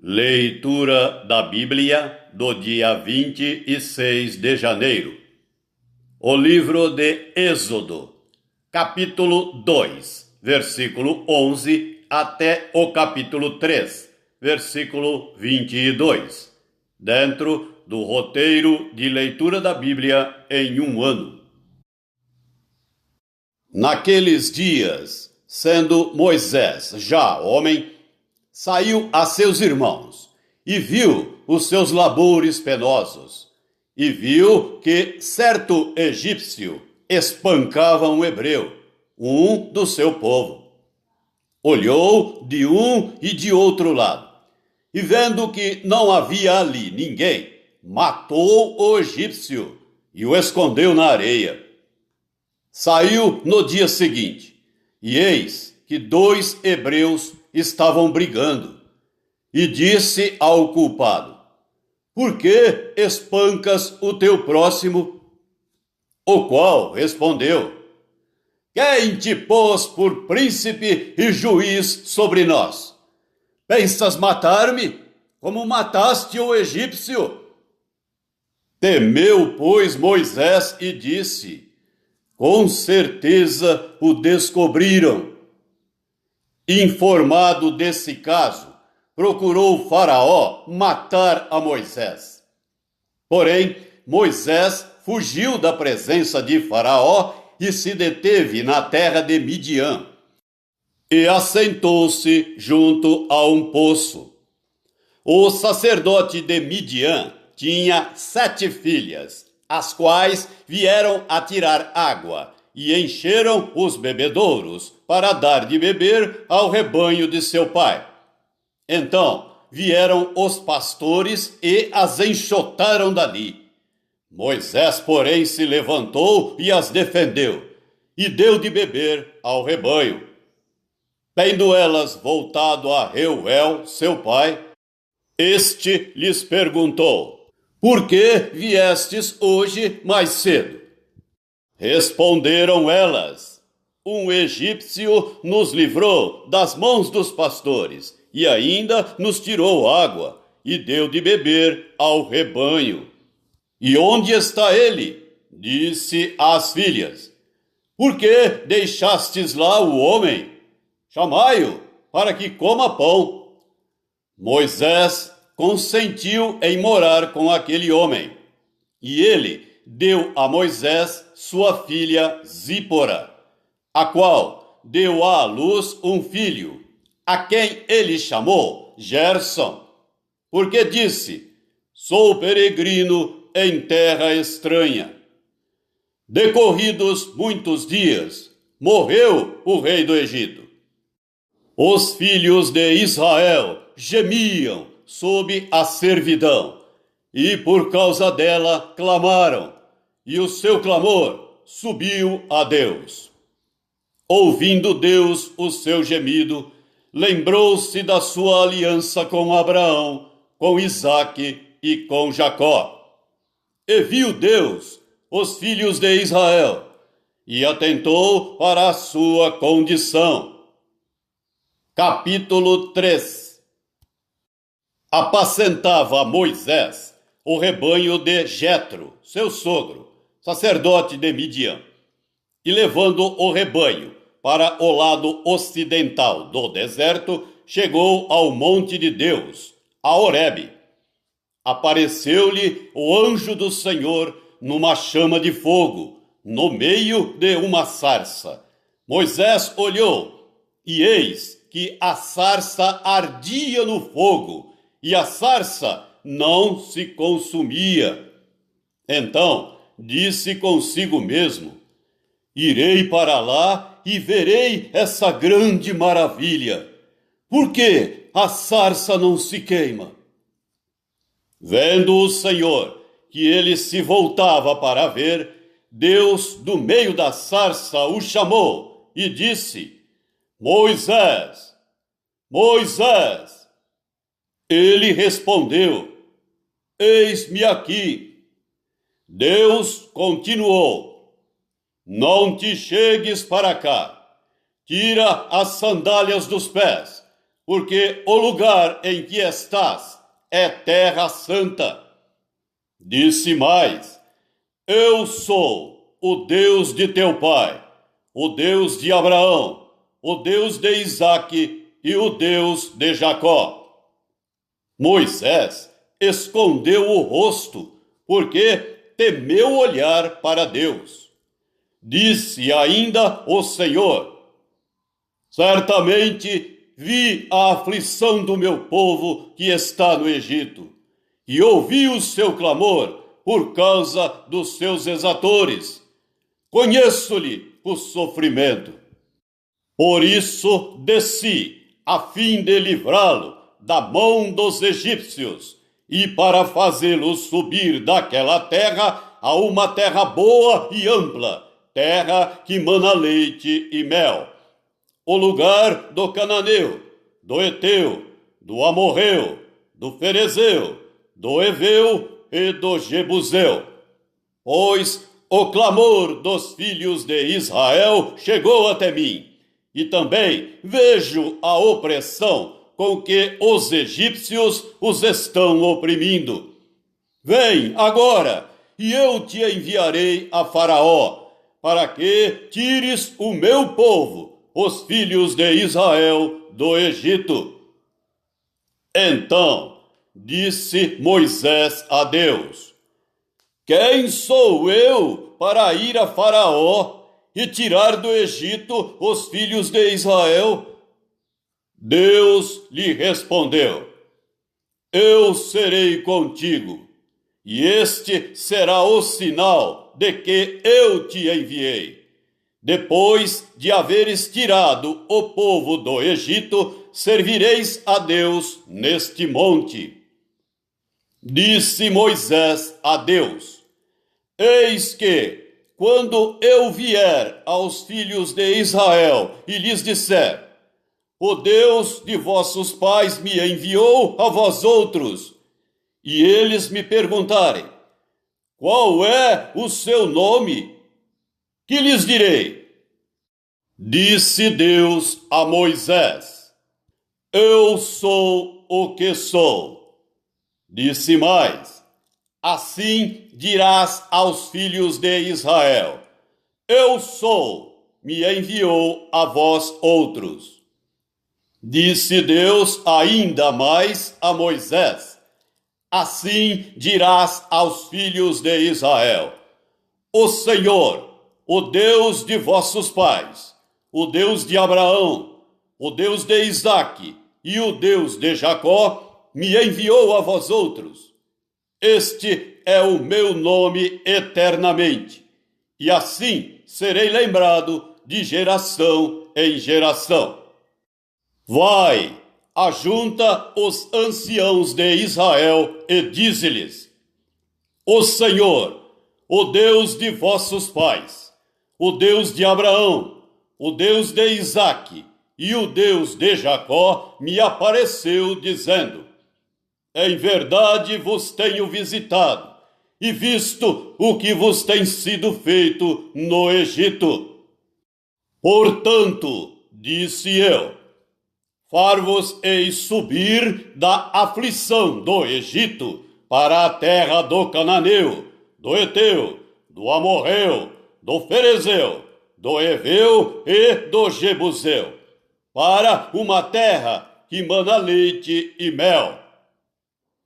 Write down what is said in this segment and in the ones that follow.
Leitura da Bíblia do dia 26 de janeiro. O livro de Êxodo, capítulo 2, versículo 11 até o capítulo 3, versículo 22, dentro do roteiro de leitura da Bíblia em um ano. Naqueles dias, sendo Moisés já homem, saiu a seus irmãos e viu os seus labores penosos, e viu que certo egípcio espancava um hebreu, um do seu povo. Olhou de um e de outro lado, e vendo que não havia ali ninguém, matou o egípcio e o escondeu na areia. Saiu no dia seguinte, e eis que 2 hebreus estavam brigando, e disse ao culpado: Por que espancas o teu próximo? O qual respondeu: Quem te pôs por príncipe e juiz sobre nós? Pensas matar-me, como mataste o egípcio? Temeu, pois, Moisés e disse: Com certeza o descobriram. Informado desse caso, procurou Faraó matar a Moisés. Porém, Moisés fugiu da presença de Faraó e se deteve na terra de Midian, e assentou-se junto a um poço. O sacerdote de Midian tinha 7 filhas, as quais vieram a tirar água, e encheram os bebedouros para dar de beber ao rebanho de seu pai. Então vieram os pastores e as enxotaram dali. Moisés, porém, se levantou e as defendeu, e deu de beber ao rebanho. Tendo elas voltado a Reuel, seu pai, este lhes perguntou: Por que viestes hoje mais cedo? Responderam elas: Um egípcio nos livrou das mãos dos pastores e ainda nos tirou água e deu de beber ao rebanho. E onde está ele? Disse às filhas: Por que deixastes lá o homem? Chamai-o para que coma pão. Moisés consentiu em morar com aquele homem, e ele deu a Moisés sua filha Zípora, a qual deu à luz um filho, a quem ele chamou Gerson, porque disse: Sou peregrino em terra estranha. Decorridos muitos dias, morreu o rei do Egito. Os filhos de Israel gemiam sob a servidão, e por causa dela clamaram, e o seu clamor subiu a Deus. Ouvindo Deus o seu gemido, lembrou-se da sua aliança com Abraão, com Isaque e com Jacó. E viu Deus os filhos de Israel, e atentou para a sua condição. Capítulo 3. Apacentava Moisés o rebanho de Jetro, seu sogro, sacerdote de Midian, e levando o rebanho para o lado ocidental do deserto, chegou ao monte de Deus, a Horebe. Apareceu-lhe o anjo do Senhor numa chama de fogo, no meio de uma sarça. Moisés olhou, e eis que a sarça ardia no fogo, e a sarça não se consumia. Então disse consigo mesmo: Irei para lá e verei essa grande maravilha. Por que a sarça não se queima? Vendo o Senhor que ele se voltava para ver, Deus do meio da sarça o chamou e disse: Moisés, Moisés! Ele respondeu: Eis-me aqui. Deus continuou: Não te chegues para cá. Tira as sandálias dos pés, porque o lugar em que estás é terra santa. Disse mais: Eu sou o Deus de teu pai, o Deus de Abraão, o Deus de Isaque e o Deus de Jacó. Moisés escondeu o rosto, porque temeu olhar para Deus. Disse ainda o Senhor: Certamente vi a aflição do meu povo que está no Egito, e ouvi o seu clamor por causa dos seus exatores. Conheço-lhe o sofrimento. Por isso desci, a fim de livrá-lo da mão dos egípcios, e para fazê-lo subir daquela terra a uma terra boa e ampla, terra que mana leite e mel. O lugar do cananeu, do Eteu, do Amorreu, do Ferezeu, do Eveu e do Jebuseu. Pois o clamor dos filhos de Israel chegou até mim, e também vejo a opressão com que os egípcios os estão oprimindo. Vem agora, e eu te enviarei a Faraó, para que tires o meu povo, os filhos de Israel, do Egito. Então disse Moisés a Deus: Quem sou eu para ir a Faraó e tirar do Egito os filhos de Israel? Deus lhe respondeu: Eu serei contigo, e este será o sinal de que eu te enviei. Depois de haveres tirado o povo do Egito, servireis a Deus neste monte. Disse Moisés a Deus: Eis que, quando eu vier aos filhos de Israel e lhes disser: O Deus de vossos pais me enviou a vós outros, e eles me perguntarem: Qual é o seu nome? Que lhes direi? Disse Deus a Moisés: Eu sou o que sou. Disse mais: Assim dirás aos filhos de Israel: Eu sou, me enviou a vós outros. Disse Deus ainda mais a Moisés: Assim dirás aos filhos de Israel: O Senhor, o Deus de vossos pais, o Deus de Abraão, o Deus de Isaque e o Deus de Jacó, me enviou a vós outros. Este é o meu nome eternamente, e assim serei lembrado de geração em geração. Vai, ajunta os anciãos de Israel e dize-lhes: O Senhor, o Deus de vossos pais, o Deus de Abraão, o Deus de Isaque e o Deus de Jacó, me apareceu dizendo: Em verdade vos tenho visitado e visto o que vos tem sido feito no Egito. Portanto, disse eu, far-vos-eis subir da aflição do Egito para a terra do Cananeu, do Eteu, do Amorreu, do Ferezeu, do Eveu e do Jebuseu, para uma terra que mana leite e mel.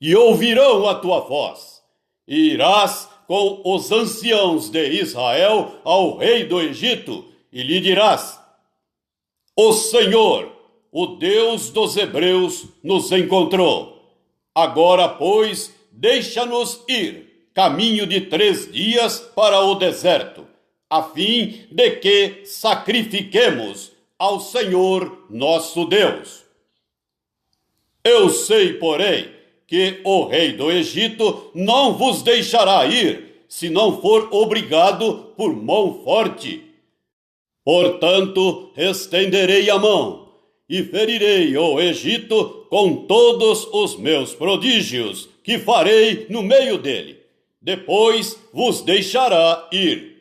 E ouvirão a tua voz, e irás com os anciãos de Israel ao rei do Egito, e lhe dirás: O Senhor, o Deus dos hebreus, nos encontrou. Agora, pois, deixa-nos ir, caminho de 3 dias para o deserto, a fim de que sacrifiquemos ao Senhor nosso Deus. Eu sei, porém, que o rei do Egito não vos deixará ir, se não for obrigado por mão forte. Portanto, estenderei a mão e ferirei o Egito com todos os meus prodígios, que farei no meio dele. Depois vos deixará ir.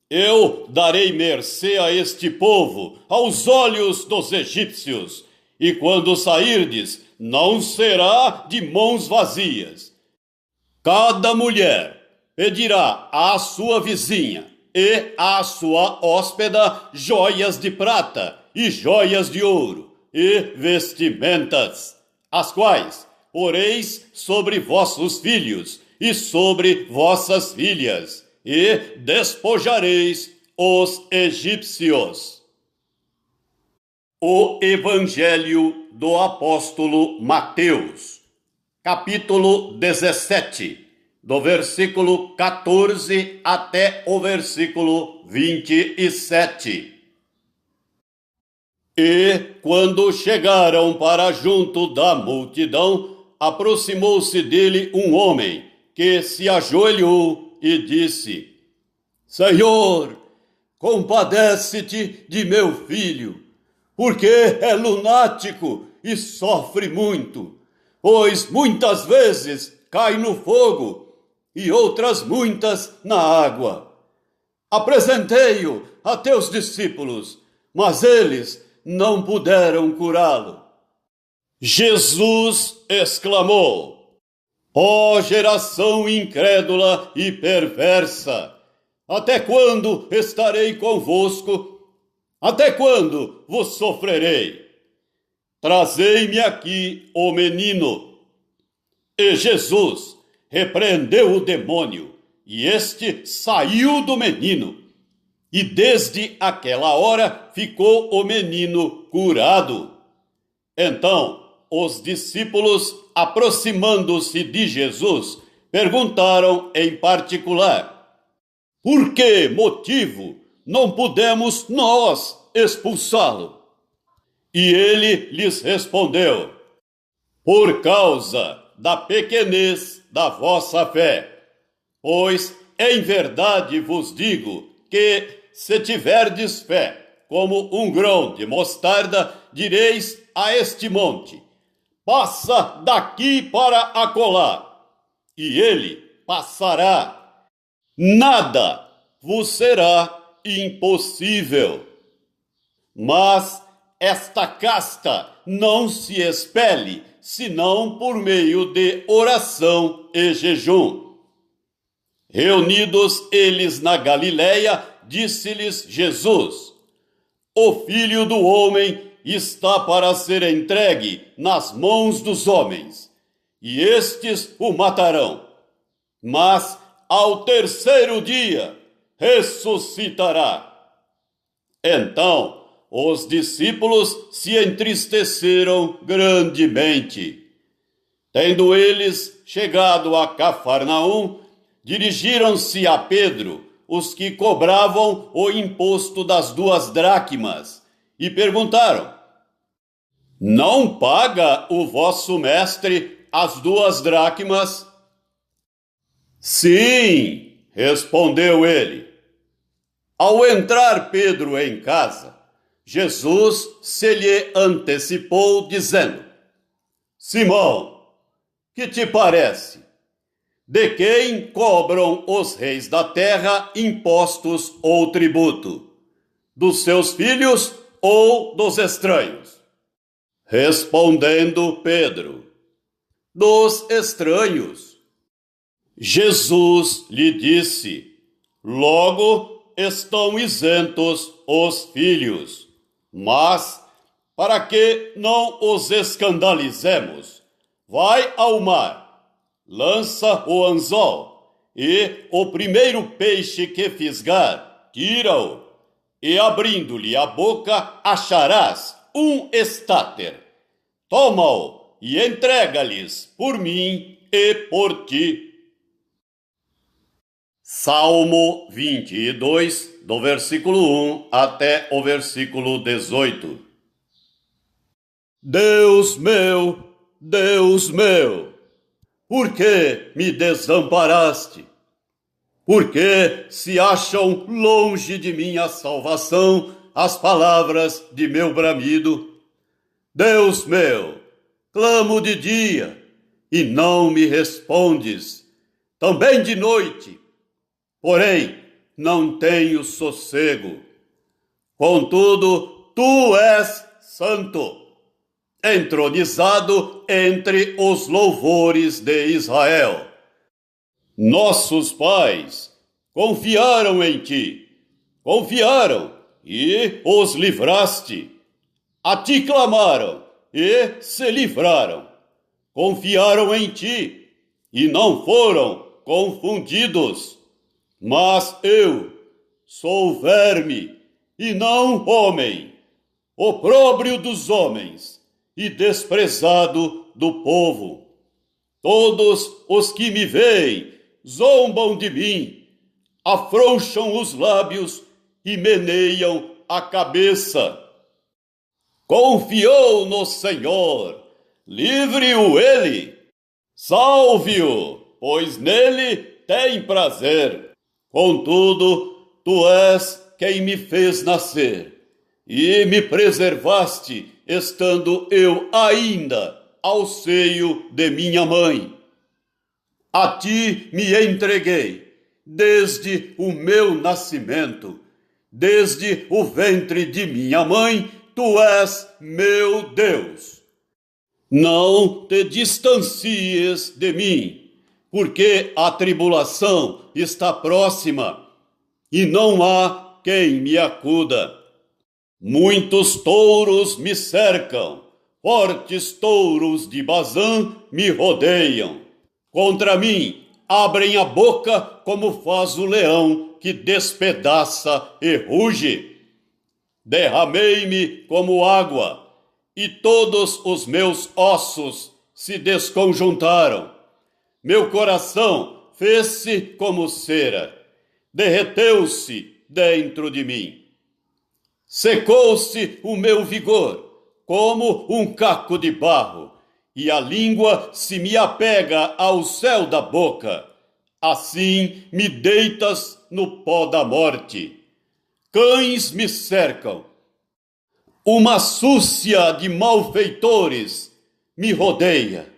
Eu darei mercê a este povo, aos olhos dos egípcios, e quando sairdes, não será de mãos vazias. Cada mulher pedirá à sua vizinha e à sua hóspeda joias de prata e joias de ouro e vestimentas, as quais poreis sobre vossos filhos e sobre vossas filhas, e despojareis os egípcios. O Evangelho do Apóstolo Mateus, capítulo 17, do versículo 14 até o versículo 27. E, quando chegaram para junto da multidão, aproximou-se dele um homem, que se ajoelhou e disse: Senhor, compadece-te de meu filho, porque é lunático e sofre muito, pois muitas vezes cai no fogo e outras muitas na água. Apresentei-o a teus discípulos, mas eles não puderam curá-lo. Jesus exclamou: Ó geração incrédula e perversa, até quando estarei convosco? Até quando vos sofrerei? Trazei-me aqui o menino. E Jesus repreendeu o demônio, e este saiu do menino. E desde aquela hora ficou o menino curado. Então, os discípulos, aproximando-se de Jesus, perguntaram em particular: Por que motivo não pudemos nós expulsá-lo? E ele lhes respondeu: Por causa da pequenez da vossa fé. Pois em verdade vos digo que, se tiverdes fé como um grão de mostarda, direis a este monte: passa daqui para acolá, e ele passará. Nada vos será impossível. Mas esta casta não se expele, senão por meio de oração e jejum. Reunidos eles na Galileia, disse-lhes Jesus: O Filho do Homem está para ser entregue nas mãos dos homens, e estes o matarão. Mas ao terceiro dia ressuscitará. Então os discípulos se entristeceram grandemente. Tendo eles chegado a Cafarnaum, dirigiram-se a Pedro os que cobravam o imposto das 2 dracmas e perguntaram: Não paga o vosso mestre as 2 dracmas? Sim, respondeu ele. Ao entrar Pedro em casa, Jesus se lhe antecipou, dizendo: Simão, que te parece? De quem cobram os reis da terra impostos ou tributo? Dos seus filhos ou dos estranhos? Respondendo Pedro: Dos estranhos. Jesus lhe disse: Logo estão isentos os filhos. Mas, para que não os escandalizemos, vai ao mar, lança o anzol, e o primeiro peixe que fisgar, tira-o, e abrindo-lhe a boca, acharás um estáter. Toma-o e entrega-lhes por mim e por ti. Salmo 22, do versículo 1 até o versículo 18. Deus meu, por que me desamparaste? Por que se acham longe de mim a salvação, as palavras de meu bramido? Deus meu, clamo de dia, e não me respondes, também de noite, porém não tenho sossego. Contudo, tu és santo. entronizado entre os louvores de Israel. Nossos pais confiaram em ti, confiaram e os livraste. A ti clamaram e se livraram. Confiaram em ti e não foram confundidos. Mas eu sou verme e não homem, opróbrio dos homens e desprezado do povo. Todos os que me veem zombam de mim, afrouxam os lábios e meneiam a cabeça. Confiou no Senhor, livre-o ele, salve-o, pois nele tem prazer. Contudo, tu és quem me fez nascer e me preservaste, estando eu ainda ao seio de minha mãe. A ti me entreguei desde o meu nascimento, desde o ventre de minha mãe, tu és meu Deus. Não te distancies de mim, porque a tribulação está próxima e não há quem me acuda. Muitos touros me cercam, fortes touros de Bazã me rodeiam. Contra mim abrem a boca como faz o leão que despedaça e ruge. Derramei-me como água, e todos os meus ossos se desconjuntaram. Meu coração fez-se como cera, derreteu-se dentro de mim. Secou-se o meu vigor, como um caco de barro, e a língua se me apega ao céu da boca. Assim me deitas no pó da morte. Cães me cercam. Uma súcia de malfeitores me rodeia.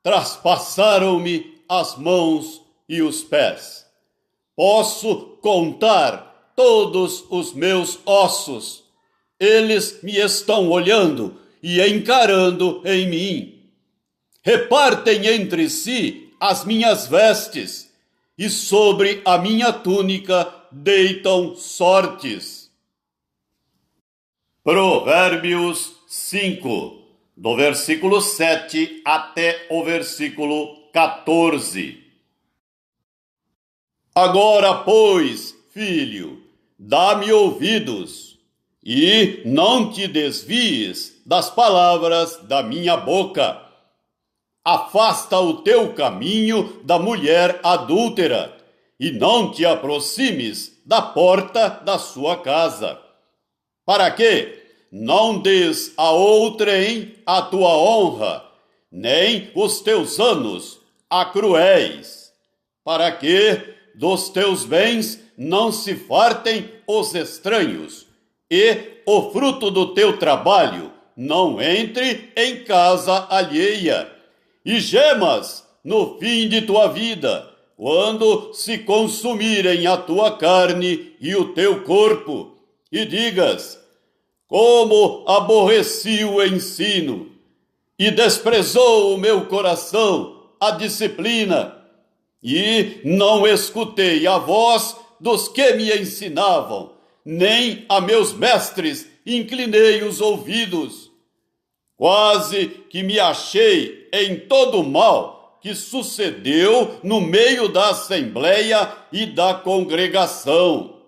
Traspassaram-me as mãos e os pés. Posso contar todos os meus ossos. Eles me estão olhando e encarando em mim. Repartem entre si as minhas vestes, e sobre a minha túnica deitam sortes. Provérbios 5, do versículo 7 até o versículo 14. Agora, pois, filho, dá-me ouvidos, e não te desvies das palavras da minha boca. Afasta o teu caminho da mulher adúltera, e não te aproximes da porta da sua casa. Para que não des a outrem a tua honra, nem os teus anos a cruéis, para que dos teus bens não se fartem os estranhos, e o fruto do teu trabalho não entre em casa alheia, e gemas no fim de tua vida, quando se consumirem a tua carne e o teu corpo, e digas: como aborreci o ensino, e desprezou o meu coração a disciplina, e não escutei a voz dos que me ensinavam, nem a meus mestres inclinei os ouvidos. Quase que me achei em todo o mal que sucedeu no meio da assembleia e da congregação.